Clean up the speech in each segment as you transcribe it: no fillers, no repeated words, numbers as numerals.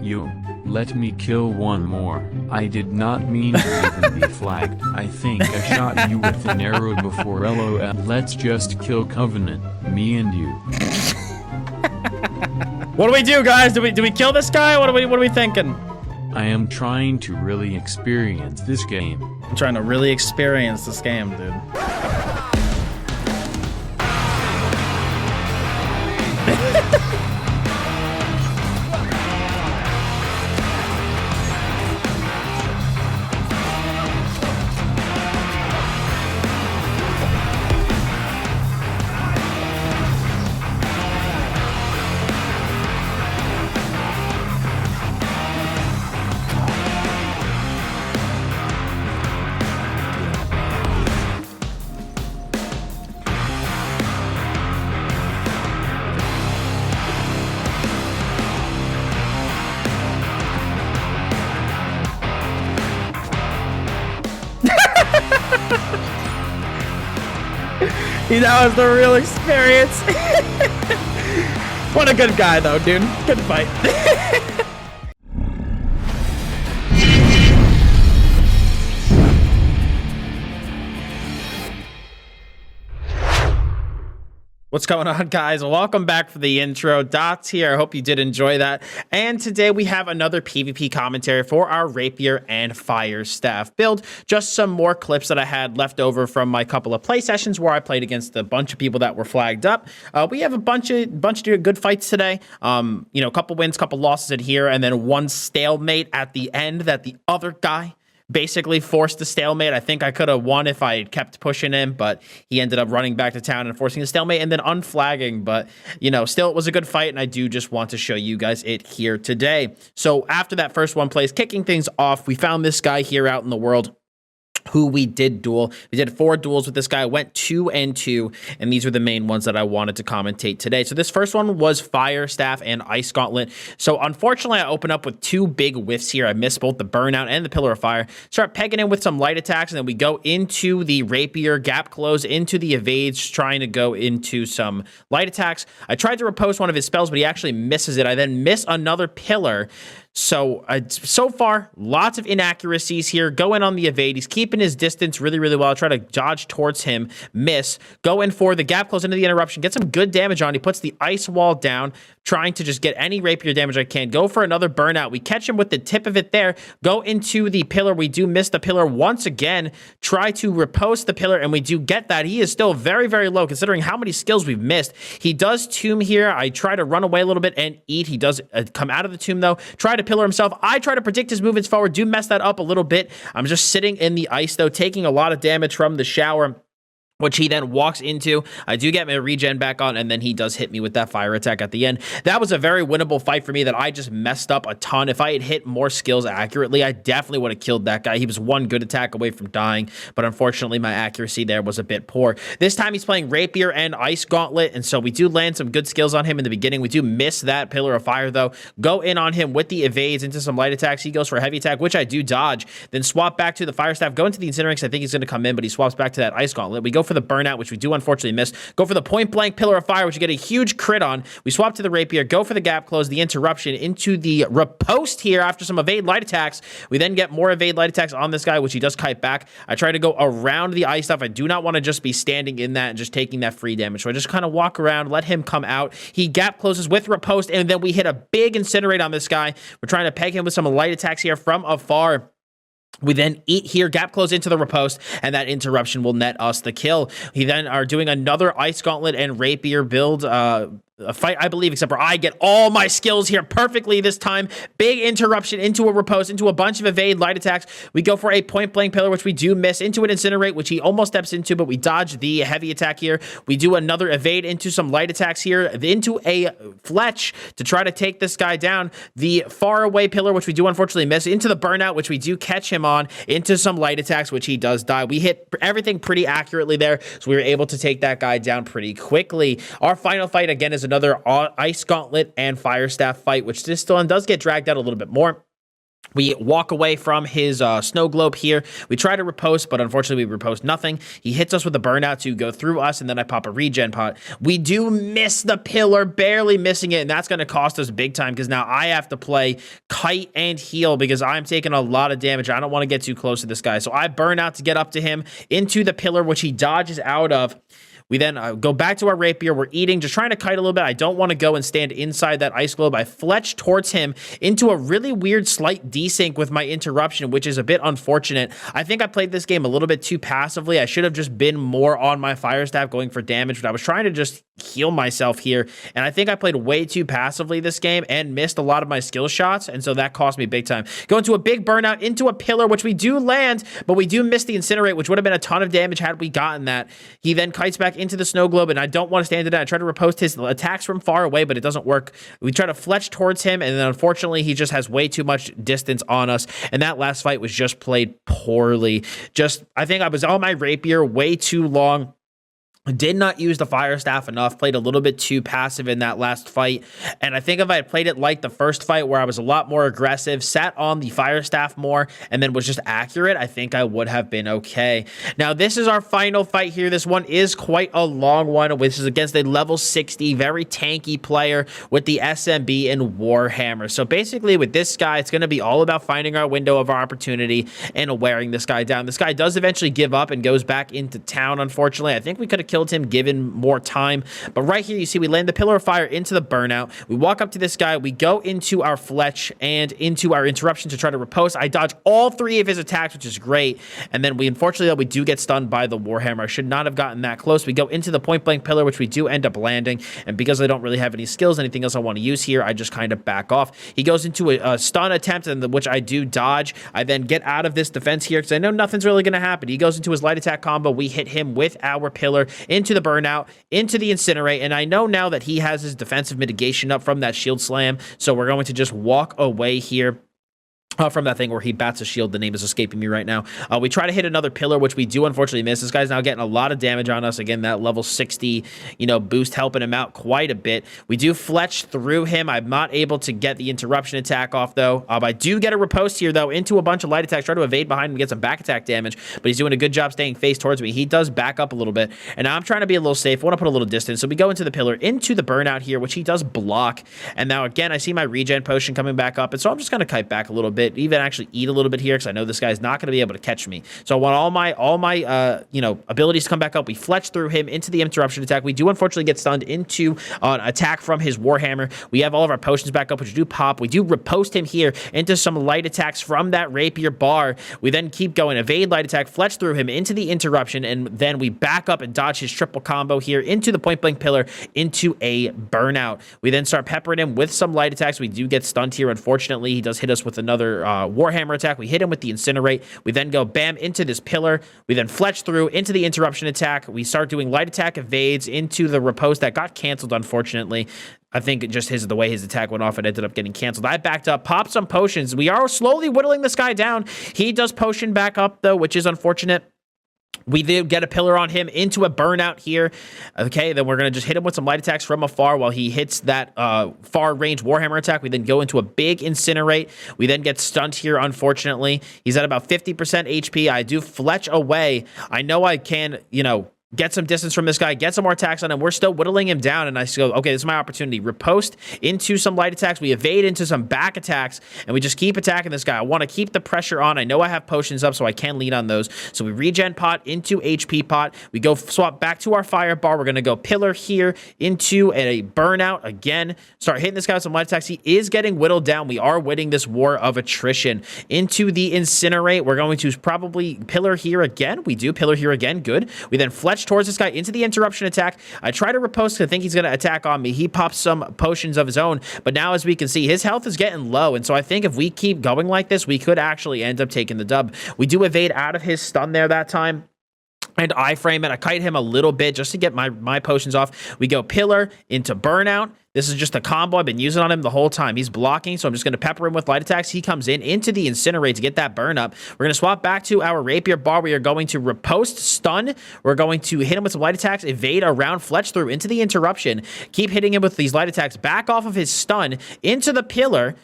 You, let me kill one more. I did not mean to even be flagged. I think I shot you with an arrow before LOL. Let's just kill Covenant, me and you. What do we do, guys? Do we kill this guy? What are we thinking? I am trying to really experience this game. I'm trying to really experience this game, dude. That was the real experience. What a good guy, though, dude. Good fight. What's going on, guys? Welcome back for the intro. Dots here. I hope you did enjoy that. And today we have another PvP commentary for our Rapier and Fire Staff build. Just some more clips that I had left over from my couple of play sessions where I played against a bunch of people that were flagged up. We have a bunch of good fights today. You know, a couple wins, couple losses in here, and then one stalemate at the end that the other guy basically forced a stalemate. I think I could have won if I kept pushing him, but he ended up running back to town and forcing a stalemate and then unflagging. But, you know, still, it was a good fight, and I do just want to show you guys it here today. So after that first one plays, kicking things off, we found this guy here out in the world who we did duel. We did 4 duels with this guy, went 2 and 2, and these are the main ones that I wanted to commentate today. So this first one was Fire Staff and Ice Gauntlet. So unfortunately, I open up with 2 big whiffs here. I missed both the Burnout and the Pillar of Fire. Start pegging in with some light attacks, and then we go into the Rapier, gap close, into the evades, trying to go into some light attacks. I tried to riposte one of his spells, but he actually misses it. I then miss another Pillar. So far, lots of inaccuracies here. Go in on the evade. He's keeping his distance really, really well. I try to dodge towards him, miss. Go in for the gap close into the interruption. Get some good damage on. He puts the ice wall down, trying to just get any Rapier damage I can. Go for another burnout. We catch him with the tip of it there. Go into the Pillar. We do miss the Pillar once again. Try to riposte the Pillar, and we do get that. He is still very, very low, considering how many skills we've missed. He does tomb here. I try to run away a little bit and eat. He does come out of the tomb, though. Try to Pillar himself. I try to predict his movements forward. Do mess that up a little bit. I'm just sitting in the ice, though, taking a lot of damage from the shower, which he then walks into. I do get my regen back on, and then he does hit me with that fire attack at the end. That was a very winnable fight for me that I just messed up a ton. If I had hit more skills accurately, I definitely would have killed that guy. He was one good attack away from dying, but unfortunately, my accuracy there was a bit poor. This time, he's playing Rapier and Ice Gauntlet, and so we do land some good skills on him in the beginning. We do miss that Pillar of Fire, though. Go in on him with the evades into some light attacks. He goes for a heavy attack, which I do dodge. Then swap back to the Fire Staff. Go into the Incinerator. I think he's going to come in, but he swaps back to that Ice Gauntlet. We go for the Burnout, which we do unfortunately miss. Go for the point blank Pillar of Fire, which you get a huge crit on. We swap to the Rapier, go for the gap close, the interruption into the riposte here after some evade light attacks. We then get more evade light attacks on this guy, which he does kite back. I try to go around the ice stuff. I do not want to just be standing in that and just taking that free damage. So I just kind of walk around, let him come out. He gap closes with riposte, and then we hit a big incinerate on this guy. We're trying to peg him with some light attacks here from afar. We then eat here, gap close into the riposte, and that interruption will net us the kill. He then are doing another Ice Gauntlet and Rapier build, a fight, I believe, except for I get all my skills here perfectly this time. Big interruption into a riposte, into a bunch of evade light attacks. We go for a point blank Pillar, which we do miss, into an incinerate, which he almost steps into, but we dodge the heavy attack here. We do another evade into some light attacks here, into a fletch to try to take this guy down. The far away Pillar, which we do unfortunately miss, into the burnout, which we do catch him on, into some light attacks, which he does die. We hit everything pretty accurately there, so we were able to take that guy down pretty quickly. Our final fight, again, is another Ice Gauntlet and Fire Staff fight, which this still does get dragged out a little bit more. We walk away from his snow globe here. We try to riposte, but unfortunately we riposte nothing. He hits us with a burnout to go through us, and then I pop a regen pot. We do miss the pillar, barely missing it, and that's going to cost us big time because now I have to play kite and heal because I'm taking a lot of damage. I don't want to get too close to this guy. So I burn out to get up to him into the pillar, which he dodges out of. We then go back to our rapier. We're eating, just trying to kite a little bit. I don't want to go and stand inside that ice globe. I fletch towards him into a really weird slight desync with my interruption, which is a bit unfortunate. I think I played this game a little bit too passively. I should have just been more on my fire staff going for damage, but I was trying to just heal myself here. And I think I played way too passively this game and missed a lot of my skill shots. And so that cost me big time. Go into a big burnout into a pillar, which we do land, but we do miss the incinerate, which would have been a ton of damage had we gotten that. He then kites back into the snow globe, and I don't want to stand it out. I try to riposte his attacks from far away, but it doesn't work. We try to fletch towards him, and then unfortunately, he just has way too much distance on us, and that last fight was just played poorly. I think I was on my rapier way too long. Did not use the fire staff enough, played a little bit too passive in that last fight. And I think if I had played it like the first fight where I was a lot more aggressive, sat on the fire staff more, and then was just accurate, I think I would have been okay. Now, this is our final fight here. This one is quite a long one, which is against a level 60, very tanky player with the SMB and Warhammer. So basically with this guy, it's going to be all about finding our window of our opportunity and wearing this guy down. This guy does eventually give up and goes back into town, unfortunately. I think we could have killed him given more time, but right here you see we land the pillar of fire into the burnout. We walk up to this guy, we go into our fletch and into our interruption to try to riposte. I dodge all three of his attacks, which is great, and then we unfortunately we do get stunned by the Warhammer. I should not have gotten that close. We go into the point blank pillar, which we do end up landing, and because I don't really have any skills, anything else I want to use here, I just kind of back off. He goes into a stun attempt, and which I do dodge. I then get out of this defense here because I know nothing's really going to happen. He goes into his light attack combo. We hit him with our pillar into the burnout, into the incinerate, and I know now that he has his defensive mitigation up from that shield slam, so we're going to just walk away here from that thing where he bats a shield. The name is escaping me right now. We try to hit another pillar, which we do unfortunately miss. This guy's now getting a lot of damage on us. Again, that level 60, boost helping him out quite a bit. We do fletch through him. I'm not able to get the interruption attack off, though. I do get a riposte here, though, into a bunch of light attacks. Try to evade behind him, get some back attack damage, but he's doing a good job staying face towards me. He does back up a little bit, and now I'm trying to be a little safe. I want to put a little distance, so we go into the pillar, into the burnout here, which he does block, and now, again, I see my regen potion coming back up, and so I'm just going to kite back a little bit, even actually eat a little bit here because I know this guy's not going to be able to catch me. So I want all my abilities to come back up. We fletch through him into the interruption attack. We do unfortunately get stunned into an attack from his Warhammer. We have all of our potions back up, which do pop. We do riposte him here into some light attacks from that rapier bar. We then keep going, evade light attack, fletch through him into the interruption, and then we back up and dodge his triple combo here into the point blank pillar, into a burnout. We then start peppering him with some light attacks. We do get stunned here. Unfortunately, he does hit us with another Warhammer attack. We hit him with the incinerate. We then go bam into this pillar. We then fletch through into the interruption attack. We start doing light attack evades into the riposte that got canceled, unfortunately. I think just the way his attack went off, it ended up getting canceled. I backed up, popped some potions. We are slowly whittling this guy down. He does potion back up, though, which is unfortunate. We did get a pillar on him into a burnout here. Okay, then we're going to just hit him with some light attacks from afar while he hits that far range Warhammer attack. We then go into a big incinerate. We then get stunned here, unfortunately. He's at about 50% HP. I do fletch away. I know I can, get some distance from this guy, get some more attacks on him. We're still whittling him down, and I go, okay, this is my opportunity. Riposte into some light attacks. We evade into some back attacks, and we just keep attacking this guy. I want to keep the pressure on. I know I have potions up, so I can lean on those. So we regen pot into HP pot. We go swap back to our fire bar. We're going to go pillar here into a burnout again. Start hitting this guy with some light attacks. He is getting whittled down. We are winning this war of attrition. Into the incinerate. We're going to probably pillar here again. We do pillar here again. Good. We then fletch towards this guy into the interruption attack. I try to riposte because I think he's going to attack on me. He pops some potions of his own, but now as we can see, his health is getting low, and so I think if we keep going like this, we could actually end up taking the dub. We do evade out of his stun there that time. And I frame it. I kite him a little bit just to get my potions off. We go pillar into burnout. This is just a combo I've been using on him the whole time. He's blocking, so I'm just going to pepper him with light attacks. He comes into the incinerate to get that burn up. We're going to swap back to our rapier bar. We are going to riposte, stun. We're going to hit him with some light attacks, evade around, fletch through into the interruption. Keep hitting him with these light attacks back off of his stun into the pillar.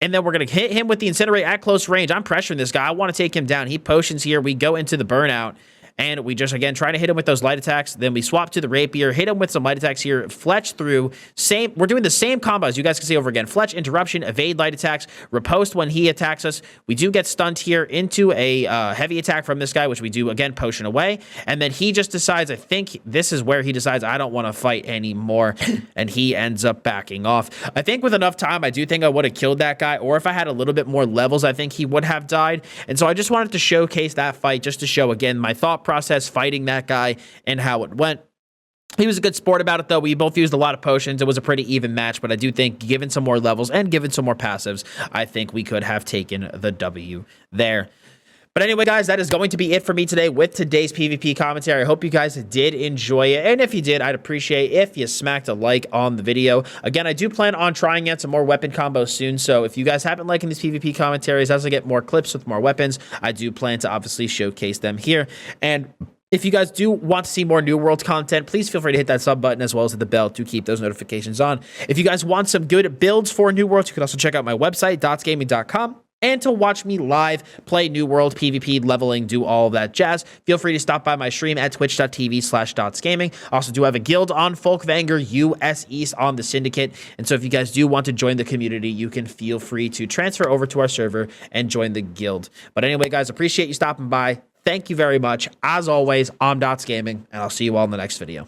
And then we're going to hit him with the Incinerate at close range. I'm pressuring this guy. I want to take him down. He potions here. We go into the burnout. And we just, again, try to hit him with those light attacks. Then we swap to the Rapier, hit him with some light attacks here, Fletch through. We're doing the same combos. You guys can see over again. Fletch, interruption, evade light attacks, riposte when he attacks us. We do get stunned here into a heavy attack from this guy, which we do, again, potion away. And then he just decides, I think this is where he decides, I don't want to fight anymore. And he ends up backing off. I think with enough time, I do think I would have killed that guy. Or if I had a little bit more levels, I think he would have died. And so I just wanted to showcase that fight just to show, again, my thought process fighting that guy and how it went. He was a good sport about it, though. We both used a lot of potions. It was a pretty even match, but I do think given some more levels and given some more passives, I think we could have taken the W there. But anyway, guys, that is going to be it for me today with today's PvP commentary. I hope you guys did enjoy it. And if you did, I'd appreciate if you smacked a like on the video. Again, I do plan on trying out some more weapon combos soon. So if you guys have been liking these PvP commentaries, as I get more clips with more weapons, I do plan to obviously showcase them here. And if you guys do want to see more New World content, please feel free to hit that sub button as well as hit the bell to keep those notifications on. If you guys want some good builds for New World, you can also check out my website, dotsgaming.com. And to watch me live play New World, PvP, leveling, do all of that jazz, feel free to stop by my stream at twitch.tv/dotsgaming. Also do have a guild on Folkvanger US East on the Syndicate. And so if you guys do want to join the community, you can feel free to transfer over to our server and join the guild. But anyway, guys, appreciate you stopping by. Thank you very much. As always, I'm Dots Gaming, and I'll see you all in the next video.